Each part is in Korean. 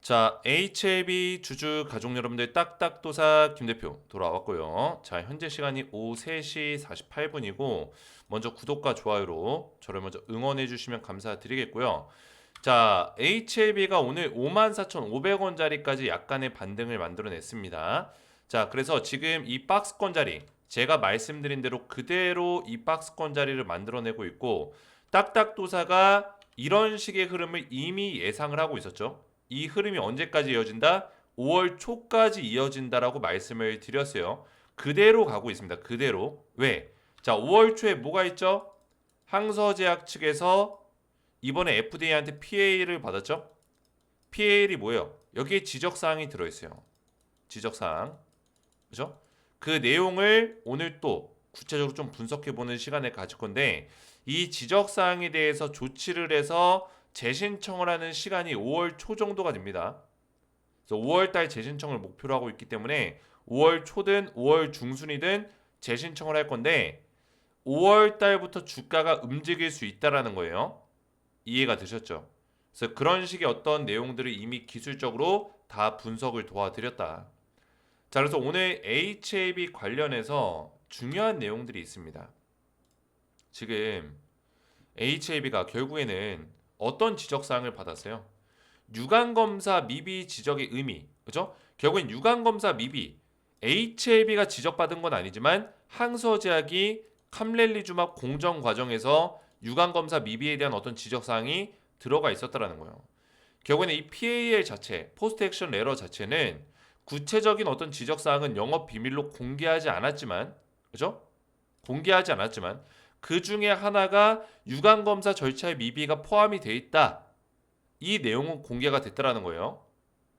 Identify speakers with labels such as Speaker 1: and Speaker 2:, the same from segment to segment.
Speaker 1: 자, HLB 주주 가족 여러분들 딱딱도사 김 대표 돌아왔고요. 자, 현재 시간이 오후 3시 48분이고 먼저 구독과 좋아요로 저를 먼저 응원해 주시면 감사드리겠고요. 자, HLB가 오늘 54,500원짜리까지 약간의 반등을 만들어냈습니다. 자, 그래서 지금 이 박스권 자리 제가 말씀드린 대로 그대로 이 박스권 자리를 만들어내고 있고 딱딱도사가 이런 식의 흐름을 이미 예상을 하고 있었죠. 이 흐름이 언제까지 이어진다? 5월 초까지 이어진다라고 말씀을 드렸어요. 그대로 가고 있습니다. 그대로. 왜? 자, 5월 초에 뭐가 있죠? 항서제약 측에서 이번에 FDA한테 PA를 받았죠? PAL이 뭐예요? 여기에 지적사항이 들어있어요. 지적사항. 그죠? 그 내용을 오늘 또 구체적으로 좀 분석해보는 시간을 가질 건데 이 지적사항에 대해서 조치를 해서 재신청을 하는 시간이 5월 초 정도가 됩니다. 그래서 5월 달 재신청을 목표로 하고 있기 때문에 5월 초든 5월 중순이든 재신청을 할 건데 5월 달부터 주가가 움직일 수 있다라는 거예요. 이해가 되셨죠? 그래서 그런 식의 어떤 내용들을 이미 기술적으로 다 분석을 도와드렸다. 자, 그래서 오늘 HAB 관련해서 중요한 내용들이 있습니다. 지금 HAB가 결국에는 어떤 지적사항을 받았어요? 유관검사 미비 지적의 의미, 그죠? 결국엔 유관검사 미비, HAB가 지적받은 건 아니지만 항서제약이 캄렐리주막 공정 과정에서 유관검사 미비에 대한 어떤 지적사항이 들어가 있었다라는 거예요. 결국에는 이 PAL 자체, 포스트 액션 레러 자체는 구체적인 어떤 지적사항은 영업 비밀로 공개하지 않았지만, 그죠? 공개하지 않았지만 그 중에 하나가 유관검사 절차의 미비가 포함이 돼 있다. 이 내용은 공개가 됐다라는 거예요.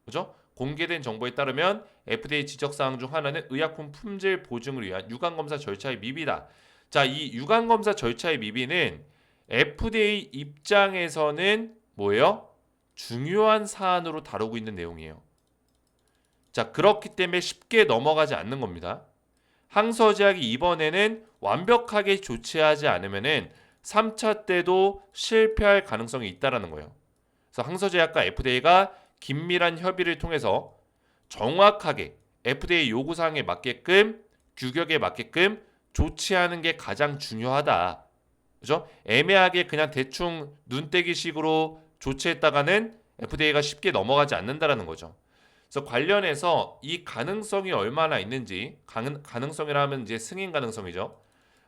Speaker 1: 그죠? 공개된 정보에 따르면 FDA 지적사항 중 하나는 의약품 품질 보증을 위한 유관검사 절차의 미비다. 자, 이 유관검사 절차의 미비는 FDA 입장에서는 뭐예요? 중요한 사안으로 다루고 있는 내용이에요. 자, 그렇기 때문에 쉽게 넘어가지 않는 겁니다. 항서제약이 이번에는 완벽하게 조치하지 않으면은 3차 때도 실패할 가능성이 있다라는 거예요. 그래서 항서제약과 FDA가 긴밀한 협의를 통해서 정확하게 FDA 요구사항에 맞게끔 규격에 맞게끔 조치하는 게 가장 중요하다. 그죠? 애매하게 그냥 대충 눈떼기식으로 조치했다가는 FDA가 쉽게 넘어가지 않는다라는 거죠. 그래서 관련해서 이 가능성이 얼마나 있는지 가능성이라 하면 이제 승인 가능성이죠.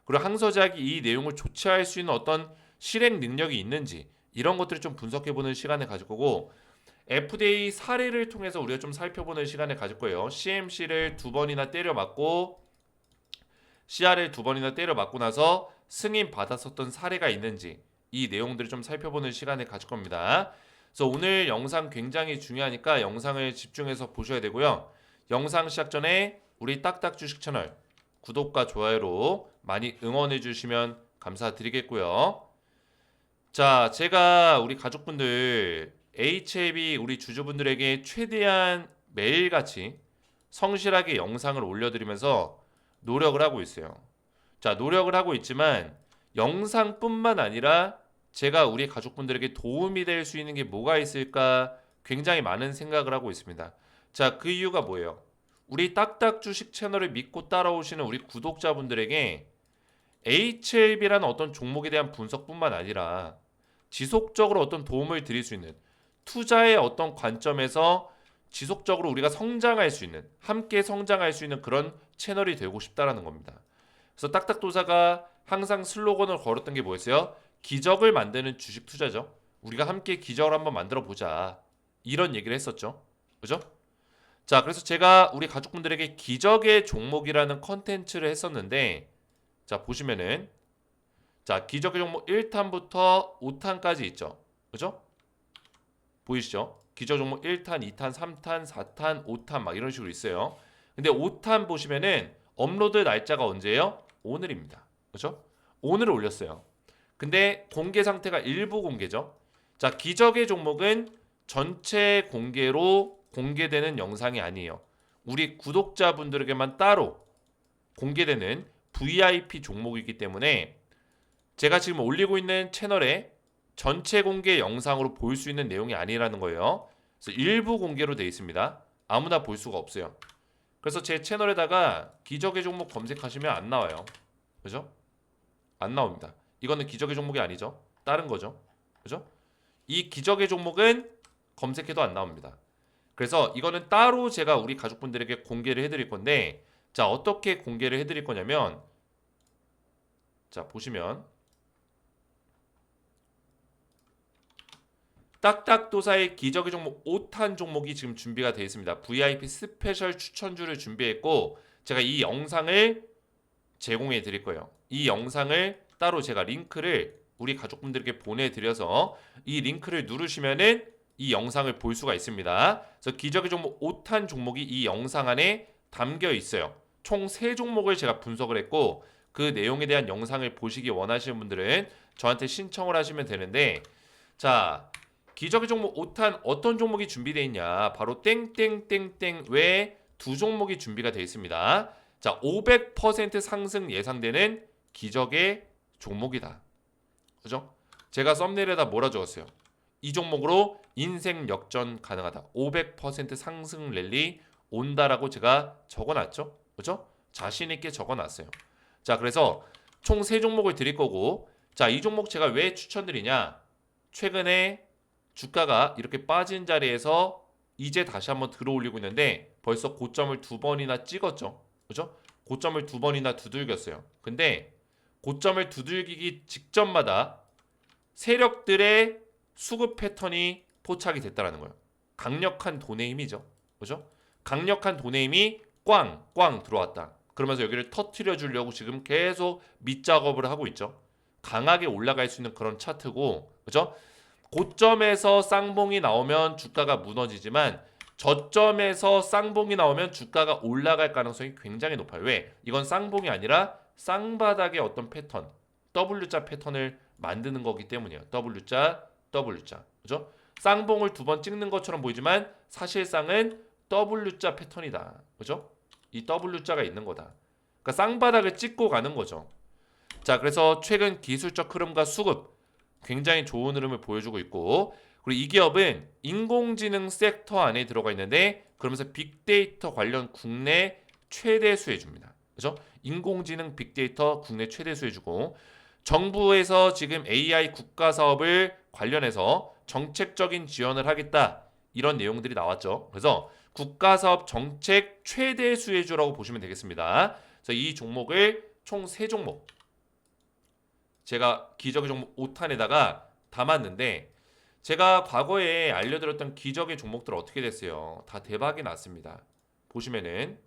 Speaker 1: 그리고 항서제약이 이 내용을 조치할 수 있는 어떤 실행 능력이 있는지 이런 것들을 좀 분석해보는 시간을 가질 거고 FDA 사례를 통해서 우리가 좀 살펴보는 시간을 가질 거예요. CMC를 2번이나 때려 맞고 CR을 2번이나 때려 맞고 나서 승인 받았었던 사례가 있는지 이 내용들을 좀 살펴보는 시간을 가질 겁니다. 그래서 오늘 영상 굉장히 중요하니까 영상을 집중해서 보셔야 되고요. 영상 시작 전에 우리 딱딱 주식 채널 구독과 좋아요로 많이 응원해 주시면 감사드리겠고요. 자, 제가 우리 가족분들 HAB 우리 주주분들에게 최대한 매일같이 성실하게 영상을 올려드리면서 노력을 하고 있어요. 자, 노력을 하고 있지만 영상뿐만 아니라 제가 우리 가족분들에게 도움이 될 수 있는 게 뭐가 있을까 굉장히 많은 생각을 하고 있습니다. 자, 그 이유가 뭐예요? 우리 딱딱 주식 채널을 믿고 따라오시는 우리 구독자분들에게 HLB라는 어떤 종목에 대한 분석뿐만 아니라 지속적으로 어떤 도움을 드릴 수 있는 투자의 어떤 관점에서 지속적으로 우리가 성장할 수 있는 함께 성장할 수 있는 그런 채널이 되고 싶다라는 겁니다. 그래서 딱딱도사가 항상 슬로건을 걸었던 게 뭐였어요? 기적을 만드는 주식 투자죠. 우리가 함께 기적을 한번 만들어 보자. 이런 얘기를 했었죠. 그죠? 자, 그래서 제가 우리 가족분들에게 기적의 종목이라는 컨텐츠를 했었는데 자, 보시면은 자, 기적의 종목 1탄부터 5탄까지 있죠. 그죠? 보이시죠? 기적 종목 1탄, 2탄, 3탄, 4탄, 5탄 막 이런 식으로 있어요. 근데 5탄 보시면은 업로드 날짜가 언제예요? 오늘입니다. 그죠? 오늘 올렸어요. 근데 공개 상태가 일부 공개죠. 자, 기적의 종목은 전체 공개로 공개되는 영상이 아니에요. 우리 구독자분들에게만 따로 공개되는 VIP 종목이기 때문에 제가 지금 올리고 있는 채널에 전체 공개 영상으로 볼 수 있는 내용이 아니라는 거예요. 그래서 일부 공개로 되어 있습니다. 아무나 볼 수가 없어요. 그래서 제 채널에다가 기적의 종목 검색하시면 안 나와요. 그죠? 안 나옵니다. 이거는 기적의 종목이 아니죠. 다른 거죠. 그죠? 이 기적의 종목은 검색해도 안 나옵니다. 그래서 이거는 따로 제가 우리 가족분들에게 공개를 해드릴 건데, 자, 어떻게 공개를 해드릴 거냐면, 자, 보시면 딱딱도사의 기적의 종목 5탄 종목이 지금 준비가 되어 있습니다. VIP 스페셜 추천주를 준비했고, 제가 이 영상을 제공해 드릴 거예요. 이 영상을 따로 제가 링크를 우리 가족분들께 보내드려서 이 링크를 누르시면은 이 영상을 볼 수가 있습니다. 그래서 기적의 종목 5탄 종목이 이 영상 안에 담겨 있어요. 총 3종목을 제가 분석을 했고, 그 내용에 대한 영상을 보시기 원하시는 분들은 저한테 신청을 하시면 되는데, 자, 기적의 종목 5탄 어떤 종목이 준비되어 있냐, 바로 땡땡땡땡 외에 2종목이 준비가 되어 있습니다. 자, 500% 상승 예상되는 기적의 종목이다. 그죠? 제가 썸네일에다 뭐라 적었어요? 이 종목으로 인생 역전 가능하다. 500% 상승 랠리 온다라고 제가 적어놨죠? 그죠? 자신 있게 적어놨어요. 자, 그래서 총 3종목을 드릴 거고, 자, 이 종목 제가 왜 추천드리냐? 최근에 주가가 이렇게 빠진 자리에서 이제 다시 한번 들어올리고 있는데 벌써 고점을 2번이나 찍었죠. 그죠? 고점을 2번이나 두들겼어요. 근데 고점을 두들기기 직전마다 세력들의 수급 패턴이 포착이 됐다는 거예요. 강력한 돈의 힘이죠. 그죠? 강력한 돈의 힘이 꽝꽝 들어왔다. 그러면서 여기를 터트려 주려고 지금 계속 밑작업을 하고 있죠. 강하게 올라갈 수 있는 그런 차트고, 그죠? 고점에서 쌍봉이 나오면 주가가 무너지지만 저점에서 쌍봉이 나오면 주가가 올라갈 가능성이 굉장히 높아요. 왜? 이건 쌍봉이 아니라 쌍바닥의 어떤 패턴, W자 패턴을 만드는 거기 때문이에요. W자, W자. 그죠? 쌍봉을 2번 찍는 것처럼 보이지만 사실상은 W자 패턴이다. 그죠? 이 W자가 있는 거다. 그러니까 쌍바닥을 찍고 가는 거죠. 자, 그래서 최근 기술적 흐름과 수급 굉장히 좋은 흐름을 보여주고 있고, 그리고 이 기업은 인공지능 섹터 안에 들어가 있는데 그러면서 빅데이터 관련 국내 최대 수혜주입니다. 그죠? 인공지능 빅데이터 국내 최대 수혜주고, 정부에서 지금 AI 국가 사업을 관련해서 정책적인 지원을 하겠다, 이런 내용들이 나왔죠. 그래서 국가 사업 정책 최대 수혜주라고 보시면 되겠습니다. 그래서 이 종목을 총 3종목 제가 기적의 종목 5탄에다가 담았는데, 제가 과거에 알려드렸던 기적의 종목들 어떻게 됐어요? 다 대박이 났습니다. 보시면은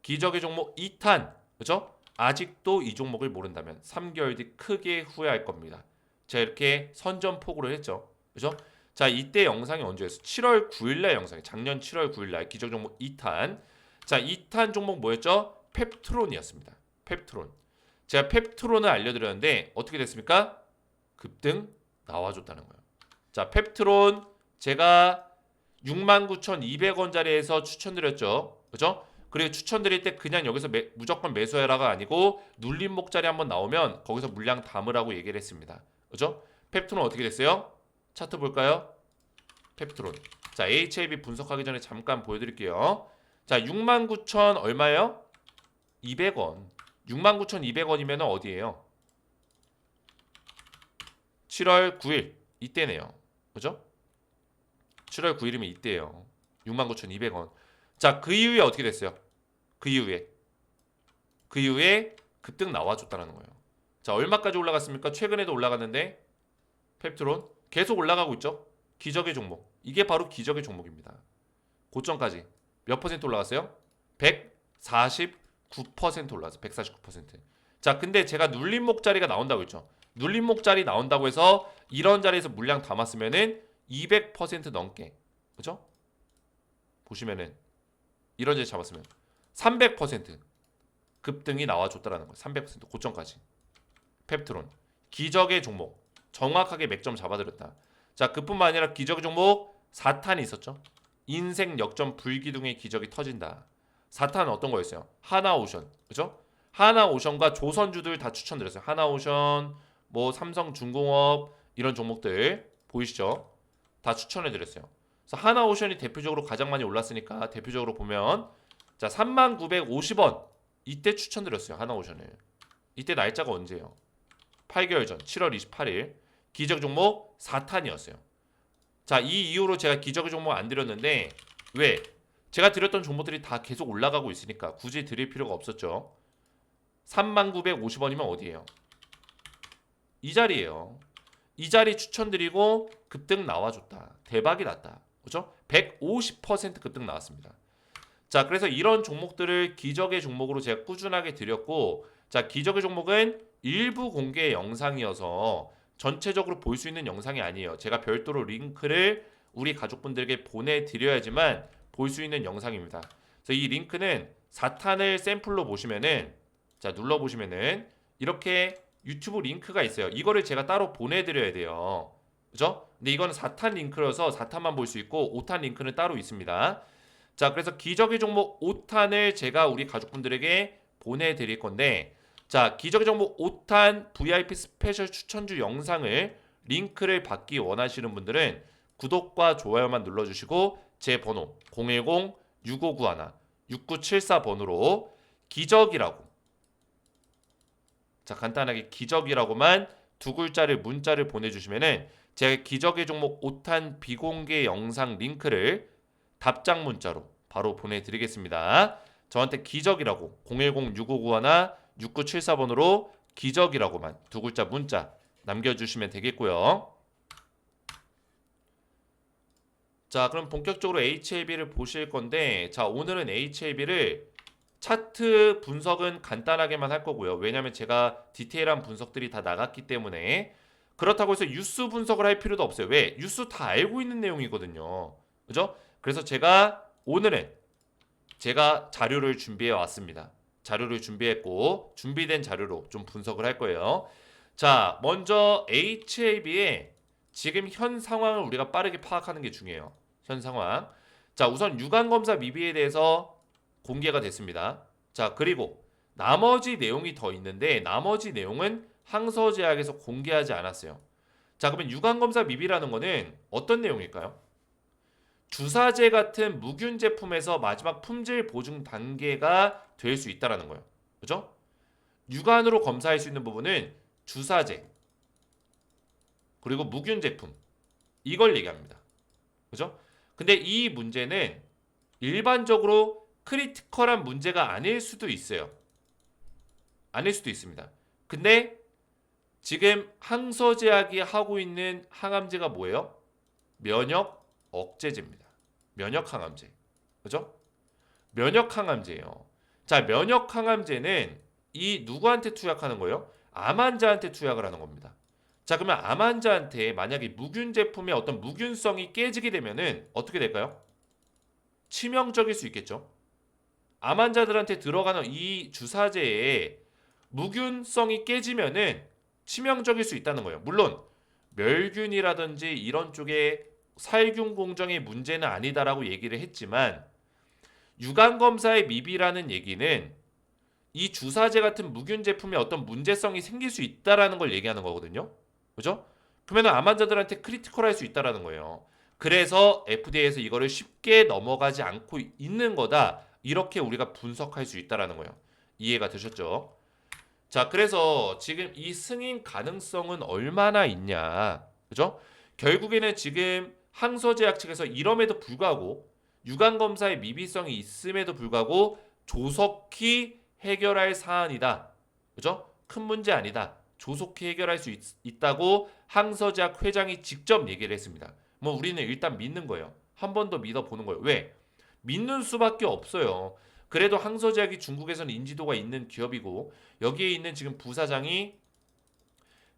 Speaker 1: 기적의 종목 2탄, 그죠? 아직도 이 종목을 모른다면 3개월 뒤 크게 후회할 겁니다. 제가 이렇게 선전포고를 했죠. 그죠? 자, 이때 영상이 언제였어? 7월 9일날 영상이, 작년 7월 9일날 기적 종목 2탄. 자, 2탄 종목 뭐였죠? 펩트론이었습니다. 펩트론. 제가 펩트론을 알려드렸는데 어떻게 됐습니까? 급등 나와줬다는 거예요. 자, 펩트론 제가 69,200원짜리에서 추천드렸죠. 그죠? 그리고 추천드릴 때 그냥 여기서 무조건 매수해라가 아니고 눌림목자리 한번 나오면 거기서 물량 담으라고 얘기를 했습니다. 그죠? 펩트론 어떻게 됐어요? 차트 볼까요? 펩트론. 자, HAB 분석하기 전에 잠깐 보여드릴게요. 자, 69,000 얼마예요? 200원. 69,200원이면 어디예요? 7월 9일 이때네요. 그죠? 7월 9일이면 이때예요. 69,200원. 자, 그 이후에 어떻게 됐어요? 그 이후에 급등 나와줬다는 거예요. 자, 얼마까지 올라갔습니까? 최근에도 올라갔는데 펩트론 계속 올라가고 있죠? 기적의 종목. 이게 바로 기적의 종목입니다. 고점까지 몇 퍼센트 올라갔어요? 149% 올라왔어요. 149%. 자, 근데 제가 눌림목자리가 나온다고 했죠. 눌림목자리 나온다고 해서 이런 자리에서 물량 담았으면은 200% 넘게, 그죠? 보시면은 이런 자리 잡았으면 300% 급등이 나와줬다라는 거예요. 300% 고점까지. 펩트론 기적의 종목 정확하게 맥점 잡아드렸다. 자, 그뿐만 아니라 기적의 종목 4탄이 있었죠. 인생 역전 불기둥의 기적이 터진다. 4탄은 어떤 거였어요? 하나오션, 그죠? 하나오션과 조선주들 다 추천드렸어요. 하나오션, 뭐 삼성중공업 이런 종목들 보이시죠? 다 추천해드렸어요. 그래서 하나오션이 대표적으로 가장 많이 올랐으니까 대표적으로 보면 자 3950원 이때 추천드렸어요. 하나오션을. 이때 날짜가 언제예요? 8개월 전 7월 28일 기적 종목 4탄이었어요. 자, 이 이후로 제가 기적의 종목 안 드렸는데 왜? 제가 드렸던 종목들이 다 계속 올라가고 있으니까 굳이 드릴 필요가 없었죠. 3950원이면 어디예요? 이 자리예요. 이 자리 추천드리고 급등 나와줬다. 대박이 났다. 그죠? 150% 급등 나왔습니다. 자, 그래서 이런 종목들을 기적의 종목으로 제가 꾸준하게 드렸고, 자, 기적의 종목은 일부 공개 영상이어서 전체적으로 볼 수 있는 영상이 아니에요. 제가 별도로 링크를 우리 가족분들에게 보내드려야지만 볼 수 있는 영상입니다. 그래서 이 링크는 4탄을 샘플로 보시면은, 자, 눌러보시면은 이렇게 유튜브 링크가 있어요. 이거를 제가 따로 보내드려야 돼요. 그죠? 근데 이거는 4탄 링크라서 4탄만 볼 수 있고 5탄 링크는 따로 있습니다. 자, 그래서 기적의 종목 5탄을 제가 우리 가족분들에게 보내드릴 건데, 자, 기적의 종목 5탄 VIP 스페셜 추천주 영상을 링크를 받기 원하시는 분들은 구독과 좋아요만 눌러주시고 제 번호 010-6591-6974번으로 기적이라고, 자, 간단하게 기적이라고만 두 글자를 문자를 보내주시면은 제가 기적의 종목 5탄 비공개 영상 링크를 답장 문자로 바로 보내드리겠습니다. 저한테 기적이라고 010-6591-6974번으로 기적이라고만 두 글자 문자 남겨주시면 되겠고요. 자, 그럼 본격적으로 HLB를 보실 건데, 자, 오늘은 HLB를 차트 분석은 간단하게만 할 거고요. 왜냐하면 제가 디테일한 분석들이 다 나갔기 때문에. 그렇다고 해서 뉴스 분석을 할 필요도 없어요. 왜? 뉴스 다 알고 있는 내용이거든요. 그죠? 그래서 제가 오늘은 제가 자료를 준비해 왔습니다. 자료를 준비했고 준비된 자료로 좀 분석을 할 거예요. 자, 먼저 HLB의 지금 현 상황을 우리가 빠르게 파악하는 게 중요해요. 현 상황. 자, 우선 유관검사 미비에 대해서 공개가 됐습니다. 자, 그리고 나머지 내용이 더 있는데 나머지 내용은 항서제약에서 공개하지 않았어요. 자, 그러면 유관검사 미비라는 거는 어떤 내용일까요? 주사제 같은 무균 제품에서 마지막 품질 보증 단계가 될 수 있다라는 거예요. 그죠? 유관으로 검사할 수 있는 부분은 주사제 그리고 무균 제품 이걸 얘기합니다. 그죠? 근데 이 문제는 일반적으로 크리티컬한 문제가 아닐 수도 있어요. 아닐 수도 있습니다. 근데 지금 항서제약이 하고 있는 항암제가 뭐예요? 면역 억제제입니다. 면역 항암제. 그죠? 면역 항암제예요. 자, 면역 항암제는 이 누구한테 투약하는 거예요? 암 환자한테 투약을 하는 겁니다. 자, 그러면 암 환자한테 만약에 무균 제품의 어떤 무균성이 깨지게 되면은 어떻게 될까요? 치명적일 수 있겠죠. 암 환자들한테 들어가는 이 주사제에 무균성이 깨지면은 치명적일 수 있다는 거예요. 물론 멸균이라든지 이런 쪽에 살균 공정의 문제는 아니다라고 얘기를 했지만 유관 검사의 미비라는 얘기는 이 주사제 같은 무균 제품에 어떤 문제성이 생길 수 있다라는 걸 얘기하는 거거든요. 그죠? 그러면 암 환자들한테 크리티컬할 수 있다라는 거예요. 그래서 FDA에서 이거를 쉽게 넘어가지 않고 있는 거다. 이렇게 우리가 분석할 수 있다라는 거예요. 이해가 되셨죠? 자, 그래서 지금 이 승인 가능성은 얼마나 있냐. 그죠? 결국에는 지금 항서제약 측에서 이럼에도 불구하고 유관 검사의 미비성이 있음에도 불구하고 조속히 해결할 사안이다. 그죠? 큰 문제 아니다. 조속히 해결할 수 있다고 항서제약 회장이 직접 얘기를 했습니다. 뭐 우리는 일단 믿는 거예요. 한 번 더 믿어보는 거예요. 왜? 믿는 수밖에 없어요. 그래도 항서제약이 중국에서는 인지도가 있는 기업이고 여기에 있는 지금 부사장이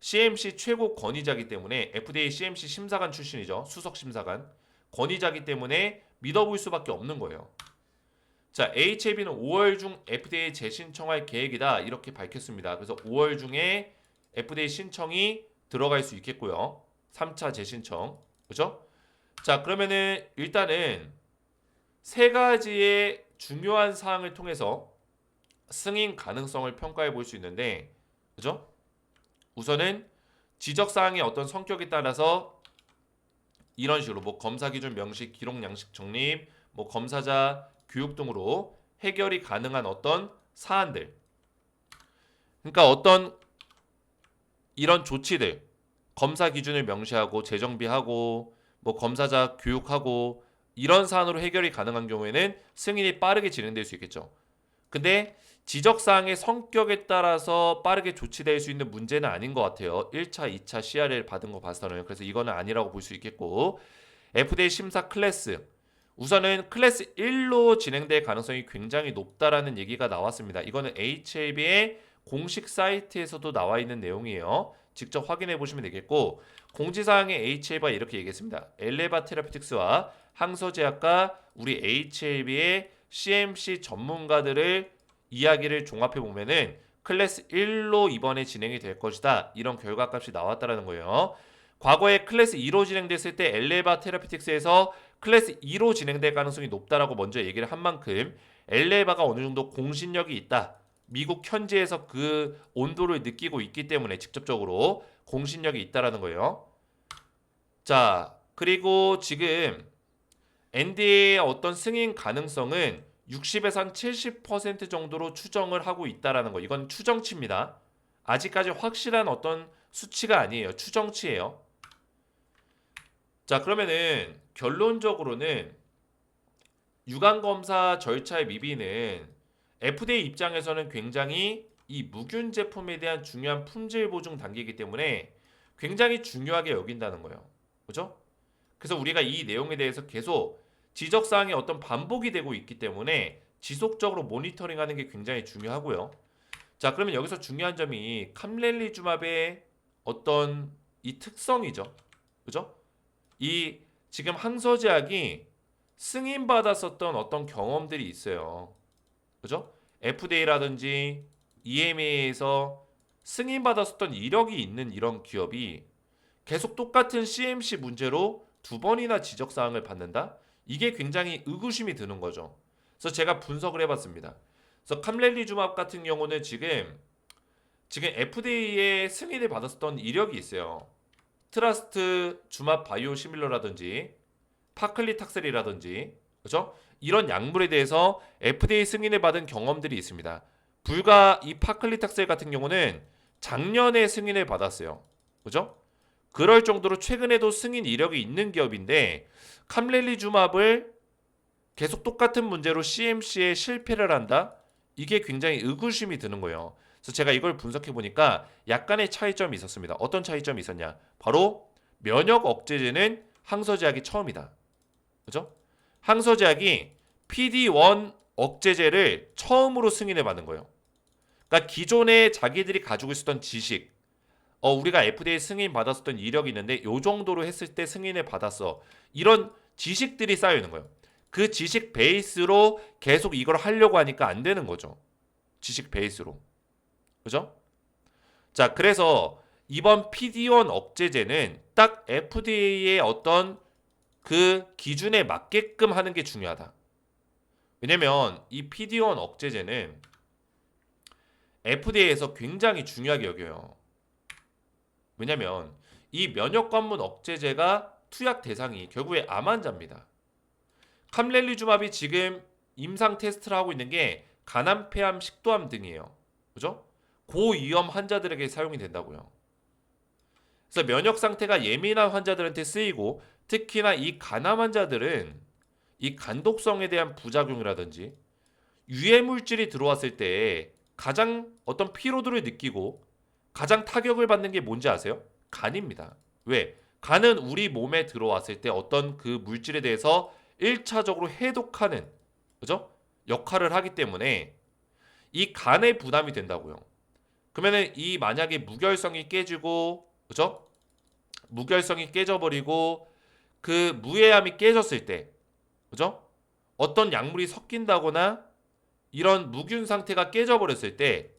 Speaker 1: CMC 최고 권위자이기 때문에 FDA CMC 심사관 출신이죠. 수석 심사관. 권위자이기 때문에 믿어볼 수밖에 없는 거예요. 자, HAB는 5월 중 FDA 재신청할 계획이다. 이렇게 밝혔습니다. 그래서 5월 중에 FDA 신청이 들어갈 수 있겠고요. 3차 재신청. 그죠? 자, 그러면은 일단은 세 가지의 중요한 사항을 통해서 승인 가능성을 평가해 볼 수 있는데, 그죠? 우선은 지적 사항의 어떤 성격에 따라서 이런 식으로 뭐 검사 기준 명시, 기록 양식 정립, 뭐 검사자 교육 등으로 해결이 가능한 어떤 사안들. 그러니까 어떤 이런 조치들, 검사 기준을 명시하고 재정비하고 뭐 검사자 교육하고 이런 사안으로 해결이 가능한 경우에는 승인이 빠르게 진행될 수 있겠죠. 근데 지적사항의 성격에 따라서 빠르게 조치될 수 있는 문제는 아닌 것 같아요. 1차, 2차 CRL 받은 거 봐서는. 그래서 이거는 아니라고 볼 수 있겠고, FDA 심사 클래스. 우선은 클래스 1로 진행될 가능성이 굉장히 높다라는 얘기가 나왔습니다. 이거는 HAB의 공식 사이트에서도 나와 있는 내용이에요. 직접 확인해 보시면 되겠고, 공지사항에 HAB가 이렇게 얘기했습니다. 엘레바 테라피틱스와 항서제약과 우리 HAB의 CMC 전문가들을 이야기를 종합해 보면은 클래스 1로 이번에 진행이 될 것이다. 이런 결과값이 나왔다라는 거예요. 과거에 클래스 2로 진행됐을 때 엘레바 테라피틱스에서 클래스 2로 진행될 가능성이 높다라고 먼저 얘기를 한 만큼 엘레바가 어느 정도 공신력이 있다. 미국 현지에서 그 온도를 느끼고 있기 때문에 직접적으로 공신력이 있다라는 거예요. 자, 그리고 지금 NDA의 어떤 승인 가능성은 60에서 한 70% 정도로 추정을 하고 있다라는 거. 이건 추정치입니다. 아직까지 확실한 어떤 수치가 아니에요. 추정치예요. 자, 그러면은 결론적으로는 유관 검사 절차의 미비는 FDA 입장에서는 굉장히 이 무균 제품에 대한 중요한 품질 보증 단계이기 때문에 굉장히 중요하게 여긴다는 거예요. 그죠? 그래서 우리가 이 내용에 대해서 계속 지적사항이 어떤 반복이 되고 있기 때문에 지속적으로 모니터링하는 게 굉장히 중요하고요. 자, 그러면 여기서 중요한 점이 캄렐리주맙의 어떤 이 특성이죠. 그죠? 이 지금 항서제약이 승인받았었던 어떤 경험들이 있어요. 그죠? FDA라든지 EMA에서 승인받았었던 이력이 있는 이런 기업이 계속 똑같은 CMC 문제로 두 번이나 지적사항을 받는다? 이게 굉장히 의구심이 드는 거죠. 그래서 제가 분석을 해봤습니다. 그래서 캄렐리주맙 같은 경우는 지금 FDA의 승인을 받았었던 이력이 있어요. 트라스트 주맙 바이오시밀러라든지 파클리탁셀이라든지 그렇죠? 이런 약물에 대해서 FDA 승인을 받은 경험들이 있습니다. 불과 이 파클리탁셀 같은 경우는 작년에 승인을 받았어요. 그죠? 그럴 정도로 최근에도 승인 이력이 있는 기업인데 캄렐리주맙을 계속 똑같은 문제로 CMC에 실패를 한다? 이게 굉장히 의구심이 드는 거예요. 그래서 제가 이걸 분석해 보니까 약간의 차이점이 있었습니다. 어떤 차이점이 있었냐? 바로 면역 억제제는 항서제약이 처음이다. 그죠? 항서제약이 PD-1 억제제를 처음으로 승인해 받는 거예요. 그러니까 기존에 자기들이 가지고 있었던 지식, 우리가 FDA 승인 받았었던 이력이 있는데 요 정도로 했을 때 승인을 받았어. 이런 지식들이 쌓여 있는 거예요. 그 지식 베이스로 계속 이걸 하려고 하니까 안 되는 거죠. 지식 베이스로. 그죠? 자, 그래서 이번 PD-1 억제제는 딱 FDA의 어떤 그 기준에 맞게끔 하는 게 중요하다. 왜냐면 이 PD-1 억제제는 FDA에서 굉장히 중요하게 여겨요. 왜냐면 이 면역관문 억제제가 투약 대상이 결국에 암 환자입니다. 캄렐리주맙이 지금 임상 테스트를 하고 있는 게 간암, 폐암, 식도암 등이에요. 그죠? 고위험 환자들에게 사용이 된다고요. 그래서 면역 상태가 예민한 환자들한테 쓰이고 특히나 이 간암 환자들은 이 간독성에 대한 부작용이라든지 유해 물질이 들어왔을 때 가장 어떤 피로도를 느끼고 가장 타격을 받는 게 뭔지 아세요? 간입니다. 왜? 간은 우리 몸에 들어왔을 때 어떤 그 물질에 대해서 1차적으로 해독하는 그죠? 역할을 하기 때문에 이 간에 부담이 된다고요. 그러면은 이 만약에 무결성이 깨지고 그죠? 무결성이 깨져버리고 그 무해함이 깨졌을 때 그죠? 어떤 약물이 섞인다거나 이런 무균 상태가 깨져버렸을 때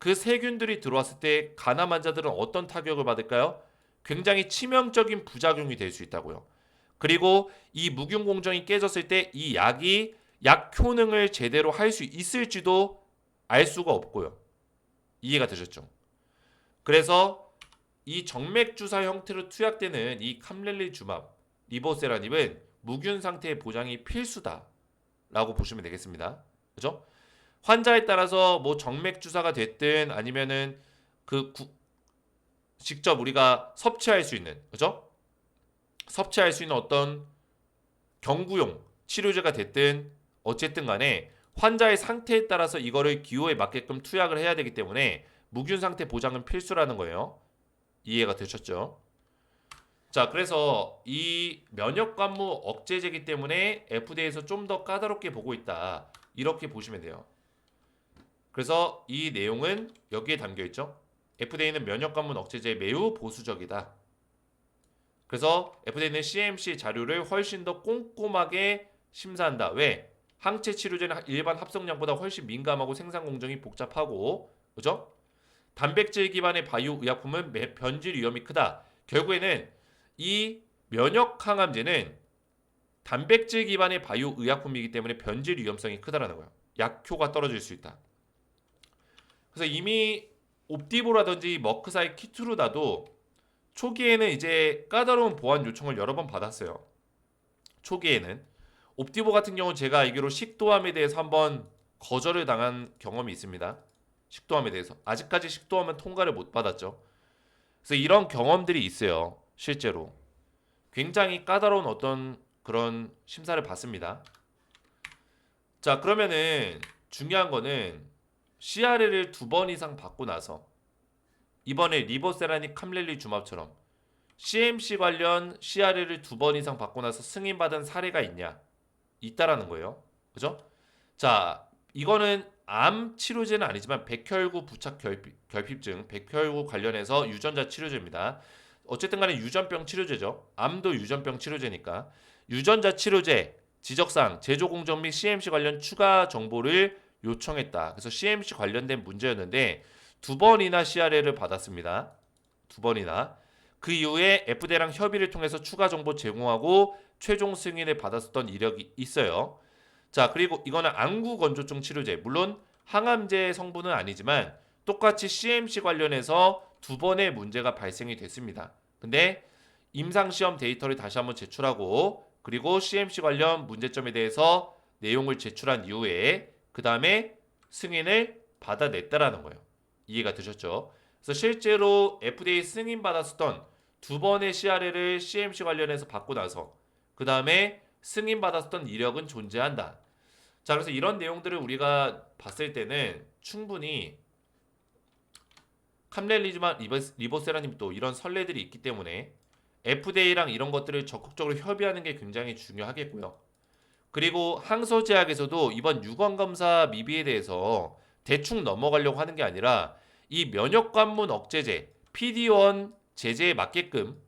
Speaker 1: 그 세균들이 들어왔을 때 간암 환자들은 어떤 타격을 받을까요? 굉장히 치명적인 부작용이 될 수 있다고요. 그리고 이 무균 공정이 깨졌을 때 이 약이 약 효능을 제대로 할 수 있을지도 알 수가 없고요. 이해가 되셨죠? 그래서 이 정맥 주사 형태로 투약되는 이 캄렐리주맙 리보세라닙은 무균 상태의 보장이 필수다라고 보시면 되겠습니다. 그죠? 환자에 따라서 뭐 정맥 주사가 됐든 아니면은 직접 우리가 섭취할 수 있는, 그죠? 섭취할 수 있는 어떤 경구용 치료제가 됐든 어쨌든 간에 환자의 상태에 따라서 이거를 기호에 맞게끔 투약을 해야 되기 때문에 무균 상태 보장은 필수라는 거예요. 이해가 되셨죠? 자, 그래서 이 면역관무 억제제이기 때문에 FDA에서 좀 더 까다롭게 보고 있다. 이렇게 보시면 돼요. 그래서 이 내용은 여기에 담겨 있죠. FDA는 면역관문 억제제에 매우 보수적이다. 그래서 FDA는 CMC 자료를 훨씬 더 꼼꼼하게 심사한다. 왜? 항체 치료제는 일반 합성약보다 훨씬 민감하고 생산 공정이 복잡하고, 그죠? 단백질 기반의 바이오 의약품은 변질 위험이 크다. 결국에는 이 면역 항암제는 단백질 기반의 바이오 의약품이기 때문에 변질 위험성이 크다라는 거예요. 약효가 떨어질 수 있다. 그래서 이미 옵디보라든지 머크사이 키트루다도 초기에는 이제 까다로운 보안 요청을 여러 번 받았어요. 초기에는 옵디보 같은 경우는 제가 알기로 식도암에 대해서 한번 거절을 당한 경험이 있습니다. 식도암에 대해서 아직까지 식도암은 통과를 못 받았죠. 그래서 이런 경험들이 있어요. 실제로 굉장히 까다로운 어떤 그런 심사를 받습니다. 자, 그러면은 중요한 거는 CRL을 2번 이상 받고 나서 이번에 리보세라닉 캄렐리주맙처럼 CMC 관련 CRL을 2번 이상 받고 나서 승인받은 사례가 있냐? 있다라는 거예요. 그죠? 자, 이거는 암 치료제는 아니지만 백혈구 부착 결핍증, 백혈구 관련해서 유전자 치료제입니다. 어쨌든 간에 유전병 치료제죠. 암도 유전병 치료제니까. 유전자 치료제, 지적사항, 제조 공정 및 CMC 관련 추가 정보를 요청했다. 그래서 CMC 관련된 문제였는데 2번이나 CRL을 받았습니다. 2번이나. 그 이후에 FDA랑 협의를 통해서 추가 정보 제공하고 최종 승인을 받았었던 이력이 있어요. 자, 그리고 이거는 안구 건조증 치료제. 물론 항암제 성분은 아니지만 똑같이 CMC 관련해서 2번의 문제가 발생이 됐습니다. 근데 임상시험 데이터를 다시 한번 제출하고 그리고 CMC 관련 문제점에 대해서 내용을 제출한 이후에 그 다음에 승인을 받아냈다라는 거예요. 이해가 되셨죠? 그래서 실제로 FDA 승인 받았었던 2번의 CRL을 CMC 관련해서 받고 나서 그 다음에 승인 받았었던 이력은 존재한다. 자, 그래서 이런 내용들을 우리가 봤을 때는 충분히 캄렐리지만 리보세라님도 이런 선례들이 있기 때문에 FDA랑 이런 것들을 적극적으로 협의하는 게 굉장히 중요하겠고요. 그리고 항소제약에서도 이번 유관검사 미비에 대해서 대충 넘어가려고 하는 게 아니라 이 면역관문 억제제 PD-1 제재에 맞게끔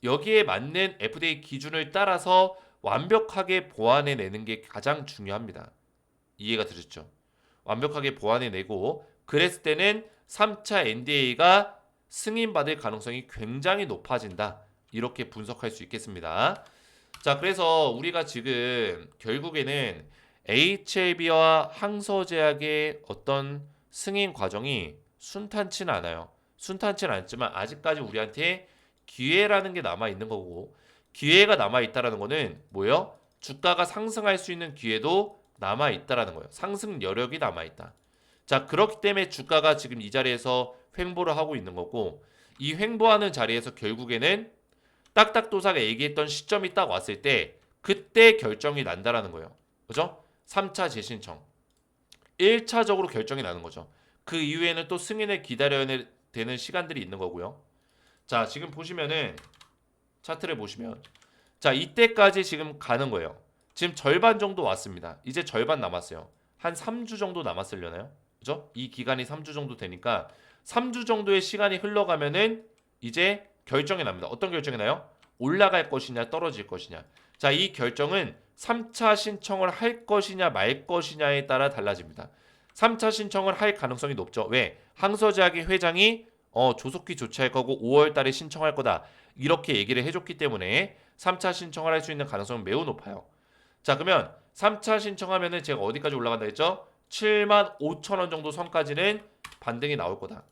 Speaker 1: 여기에 맞는 FDA 기준을 따라서 완벽하게 보완해내는 게 가장 중요합니다. 이해가 되셨죠? 완벽하게 보완해내고 그랬을 때는 3차 NDA가 승인받을 가능성이 굉장히 높아진다. 이렇게 분석할 수 있겠습니다. 자, 그래서 우리가 지금 결국에는 HLB와 항소제약의 어떤 승인 과정이 순탄치는 않아요. 순탄치는 않지만 아직까지 우리한테 기회라는 게 남아 있는 거고 기회가 남아 있다라는 거는 뭐예요? 주가가 상승할 수 있는 기회도 남아 있다라는 거예요. 상승 여력이 남아 있다. 자, 그렇기 때문에 주가가 지금 이 자리에서 횡보를 하고 있는 거고 이 횡보하는 자리에서 결국에는 딱딱도사가 얘기했던 시점이 딱 왔을 때 그때 결정이 난다라는 거예요. 그죠? 3차 재신청. 1차적으로 결정이 나는 거죠. 그 이후에는 또 승인을 기다려야 되는 시간들이 있는 거고요. 자, 지금 보시면은 차트를 보시면 자, 이때까지 지금 가는 거예요. 지금 절반 정도 왔습니다. 이제 절반 남았어요. 한 3주 정도 남았으려나요? 그죠? 이 기간이 3주 정도 되니까 3주 정도의 시간이 흘러가면은 이제 결정이 납니다. 어떤 결정이 나요? 올라갈 것이냐 떨어질 것이냐. 자, 이 결정은 3차 신청을 할 것이냐 말 것이냐에 따라 달라집니다. 3차 신청을 할 가능성이 높죠. 왜? 항소제약의 회장이 조속히 조치할 거고 5월 달에 신청할 거다. 이렇게 얘기를 해줬기 때문에 3차 신청을 할 수 있는 가능성은 매우 높아요. 자, 그러면 3차 신청하면은 제가 어디까지 올라간다 했죠? 75,000원 정도 선까지는 반등이 나올 거다.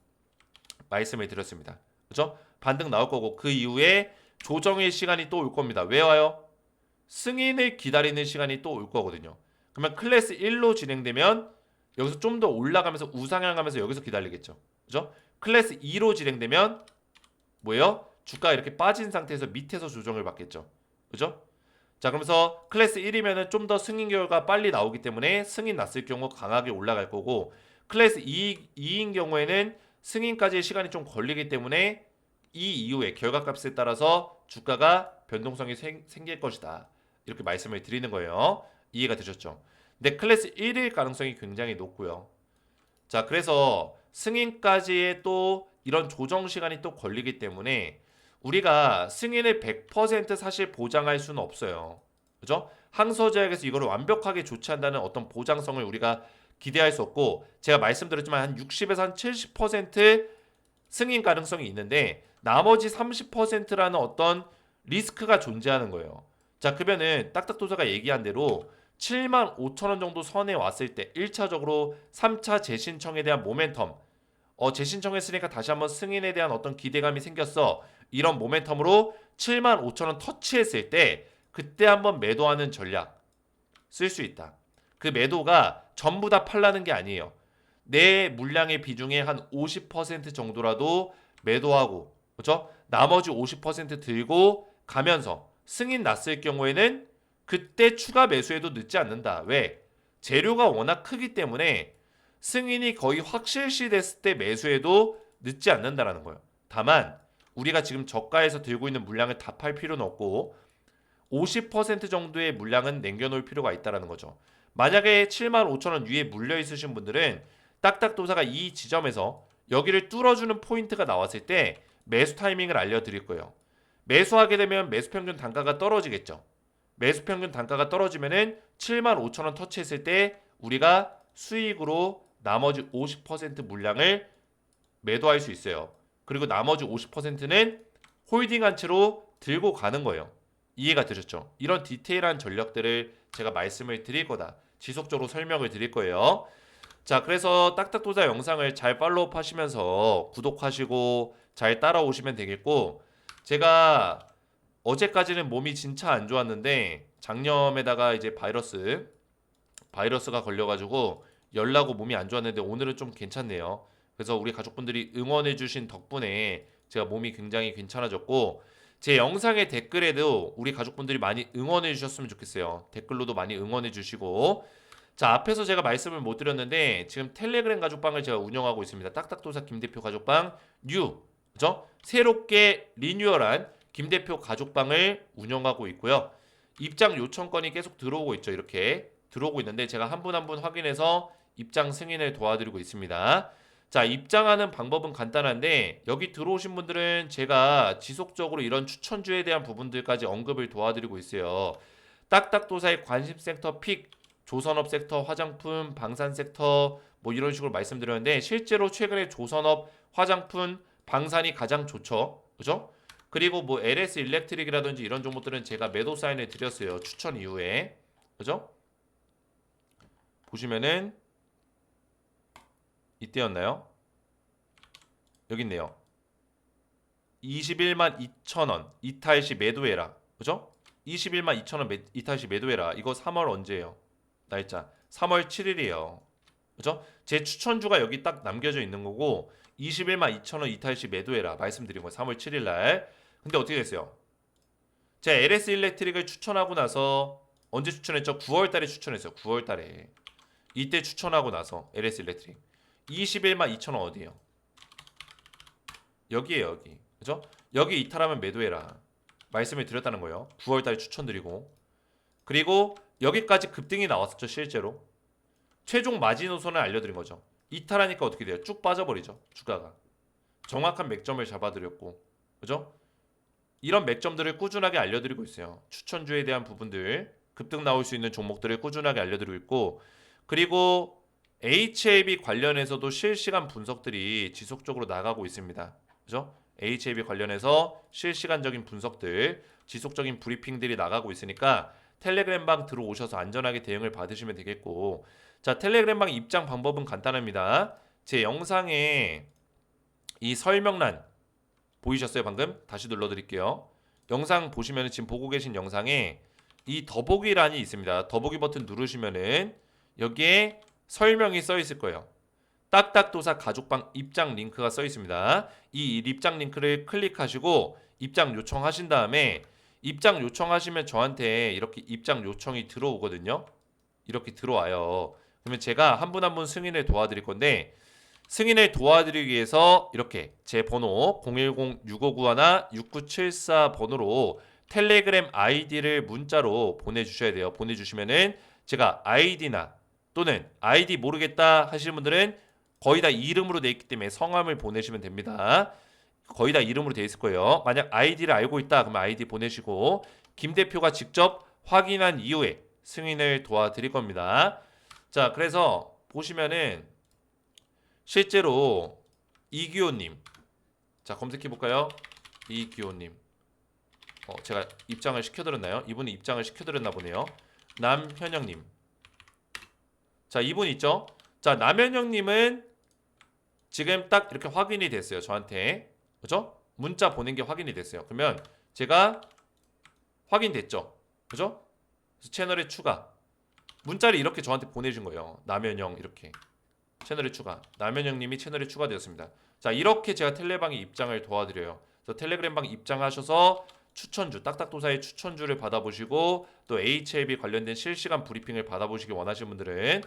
Speaker 1: 말씀을 드렸습니다. 그렇죠? 반등 나올 거고 그 이후에 조정의 시간이 또 올 겁니다. 왜 와요? 승인을 기다리는 시간이 또 올 거거든요. 그러면 클래스 1로 진행되면 여기서 좀 더 올라가면서 우상향하면서 여기서 기다리겠죠. 그죠? 클래스 2로 진행되면 뭐예요? 주가가 이렇게 빠진 상태에서 밑에서 조정을 받겠죠. 그죠? 자, 그러면서 클래스 1이면은 좀 더 승인 결과가 빨리 나오기 때문에 승인 났을 경우 강하게 올라갈 거고, 클래스 2인 경우에는 승인까지의 시간이 좀 걸리기 때문에 이 이후에 결과값에 따라서 주가가 변동성이 생길 것이다. 이렇게 말씀을 드리는 거예요. 이해가 되셨죠? 근데 클래스 1일 가능성이 굉장히 높고요. 자, 그래서 승인까지의 또 이런 조정 시간이 또 걸리기 때문에 우리가 승인을 100% 사실 보장할 수는 없어요. 그죠? 항소제약에서 이거를 완벽하게 조치한다는 어떤 보장성을 우리가 기대할 수 없고, 제가 말씀드렸지만 한 60에서 한 70% 승인 가능성이 있는데 나머지 30%라는 어떤 리스크가 존재하는 거예요. 자, 그러면은 딱딱도사가 얘기한 대로 7만 5천 원 정도 선에 왔을 때 1차적으로 3차 재신청에 대한 모멘텀, 재신청했으니까 다시 한번 승인에 대한 어떤 기대감이 생겼어. 이런 모멘텀으로 7만 5천 원 터치했을 때 그때 한번 매도하는 전략 쓸 수 있다. 그 매도가 전부 다 팔라는 게 아니에요. 내 물량의 비중의 한 50% 정도라도 매도하고, 그렇죠? 나머지 50% 들고 가면서 승인 났을 경우에는 그때 추가 매수해도 늦지 않는다. 왜? 재료가 워낙 크기 때문에 승인이 거의 확실시 됐을 때 매수해도 늦지 않는다라는 거예요. 다만 우리가 지금 저가에서 들고 있는 물량을 다 팔 필요는 없고 50% 정도의 물량은 남겨놓을 필요가 있다라는 거죠. 만약에 7만 5천 원 위에 물려 있으신 분들은 딱딱도사가 이 지점에서 여기를 뚫어주는 포인트가 나왔을 때 매수 타이밍을 알려드릴 거예요. 매수하게 되면 매수평균 단가가 떨어지겠죠. 매수평균 단가가 떨어지면은 7만 5천 원 터치했을 때 우리가 수익으로 나머지 50% 물량을 매도할 수 있어요. 그리고 나머지 50%는 홀딩한 채로 들고 가는 거예요. 이해가 되셨죠? 이런 디테일한 전략들을 제가 말씀을 드릴 거다. 지속적으로 설명을 드릴 거예요. 자, 그래서 딱딱도자 영상을 잘 팔로우 하시면서 구독하시고 잘 따라오시면 되겠고, 제가 어제까지는 몸이 진짜 안 좋았는데 장염에다가 이제 바이러스가 걸려가지고 열나고 몸이 안 좋았는데 오늘은 좀 괜찮네요. 그래서 우리 가족분들이 응원해주신 덕분에 제가 몸이 굉장히 괜찮아졌고, 제 영상의 댓글에도 우리 가족분들이 많이 응원해주셨으면 좋겠어요. 댓글로도 많이 응원해주시고, 자, 앞에서 제가 말씀을 못 드렸는데 지금 텔레그램 가족방을 제가 운영하고 있습니다. 딱딱도사 김대표 가족방 그죠? 새롭게 리뉴얼한 김대표 가족방을 운영하고 있고요. 입장 요청건이 계속 들어오고 있죠. 이렇게 들어오고 있는데 제가 한 분 한 분 확인해서 입장 승인을 도와드리고 있습니다. 자, 입장하는 방법은 간단한데 여기 들어오신 분들은 제가 지속적으로 이런 추천주에 대한 부분들까지 언급을 도와드리고 있어요. 딱딱도사의 관심 섹터 픽, 조선업 섹터, 화장품, 방산 섹터 뭐 이런 식으로 말씀드렸는데 실제로 최근에 조선업, 화장품, 방산이 가장 좋죠. 그죠? 그리고 뭐 LS 일렉트릭이라든지 이런 종목들은 제가 매도 사인을 드렸어요. 추천 이후에. 그죠? 보시면은 이때였나요? 여기 있네요. 21만 2천 원 이탈시 매도해라. 그죠? 21만 2천 원 이탈시 매도해라. 이거 3월 언제예요? 날짜 3월 7일이에요. 그죠? 제 추천주가 여기 딱 남겨져 있는 거고 21만 2천 원 이탈시 매도해라 말씀드린 거 3월 7일 날. 근데 어떻게 됐어요? 제가 LS 일렉트릭을 추천하고 나서 언제 추천했죠? 9월 달에 추천했어요. 9월 달에. 이때 추천하고 나서 LS 일렉트릭 21만 2천 원 어디예요? 여기에요, 여기. 그죠? 여기 이탈하면 매도해라. 말씀을 드렸다는 거예요. 9월 달에 추천드리고. 그리고 여기까지 급등이 나왔었죠, 실제로. 최종 마지노선을 알려드린 거죠. 이탈하니까 어떻게 돼요? 쭉 빠져버리죠, 주가가. 정확한 맥점을 잡아드렸고. 그죠? 이런 맥점들을 꾸준하게 알려드리고 있어요. 추천주에 대한 부분들, 급등 나올 수 있는 종목들을 꾸준하게 알려드리고 있고, 그리고 HAB 관련해서도 실시간 분석들이 지속적으로 나가고 있습니다. 그죠? HAB 관련해서 실시간적인 분석들, 지속적인 브리핑들이 나가고 있으니까 텔레그램방 들어오셔서 안전하게 대응을 받으시면 되겠고, 자, 텔레그램방 입장 방법은 간단합니다. 제 영상에 이 설명란 보이셨어요? 방금? 다시 눌러드릴게요. 영상 보시면 지금 보고 계신 영상에 이 더보기란이 있습니다. 더보기 버튼 누르시면은 여기에 설명이 써 있을 거예요. 딱딱도사 가족방 입장 링크가 써 있습니다. 이 입장 링크를 클릭하시고 입장 요청하신 다음에 입장 요청하시면 저한테 이렇게 입장 요청이 들어오거든요. 이렇게 들어와요. 그러면 제가 한 분 한 분 승인을 도와드릴 건데 승인을 도와드리기 위해서 이렇게 제 번호 010-6591-6974 번호로 텔레그램 아이디를 문자로 보내주셔야 돼요. 보내주시면은 제가 아이디나 또는 아이디 모르겠다 하시는 분들은 거의 다 이름으로 돼 있기 때문에 성함을 보내시면 됩니다. 거의 다 이름으로 돼 있을 거예요. 만약 아이디를 알고 있다 그러면 아이디 보내시고 김 대표가 직접 확인한 이후에 승인을 도와드릴 겁니다. 자, 그래서 보시면은 실제로 이기호님, 자 검색해 볼까요? 이기호님, 제가 입장을 시켜드렸나요? 이분이 입장을 시켜드렸나 보네요. 남현영님, 자 이분 있죠? 자 남현영님은 지금 딱 이렇게 확인이 됐어요. 저한테 그죠? 문자 보낸 게 확인이 됐어요. 그러면 제가 확인됐죠, 그죠? 그래서 채널에 추가 문자를 이렇게 저한테 보내준 거예요. 남현영 이렇게. 채널에 추가. 남현영님이 채널에 추가되었습니다. 자 이렇게 제가 텔레방에 입장을 도와드려요. 그래서 텔레그램방 입장하셔서 추천주, 딱딱도사의 추천주를 받아보시고 또 HLB 관련된 실시간 브리핑을 받아보시기 원하시는 분들은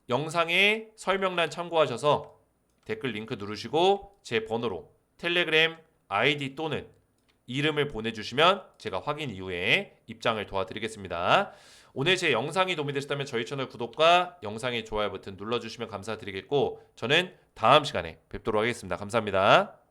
Speaker 1: 영상의 설명란 참고하셔서 댓글 링크 누르시고 제 번호로 텔레그램 아이디 또는 이름을 보내주시면 제가 확인 이후에 입장을 도와드리겠습니다. 오늘 제 영상이 도움이 되셨다면 저희 채널 구독과 영상의 좋아요 버튼 눌러주시면 감사드리겠고 저는 다음 시간에 뵙도록 하겠습니다. 감사합니다.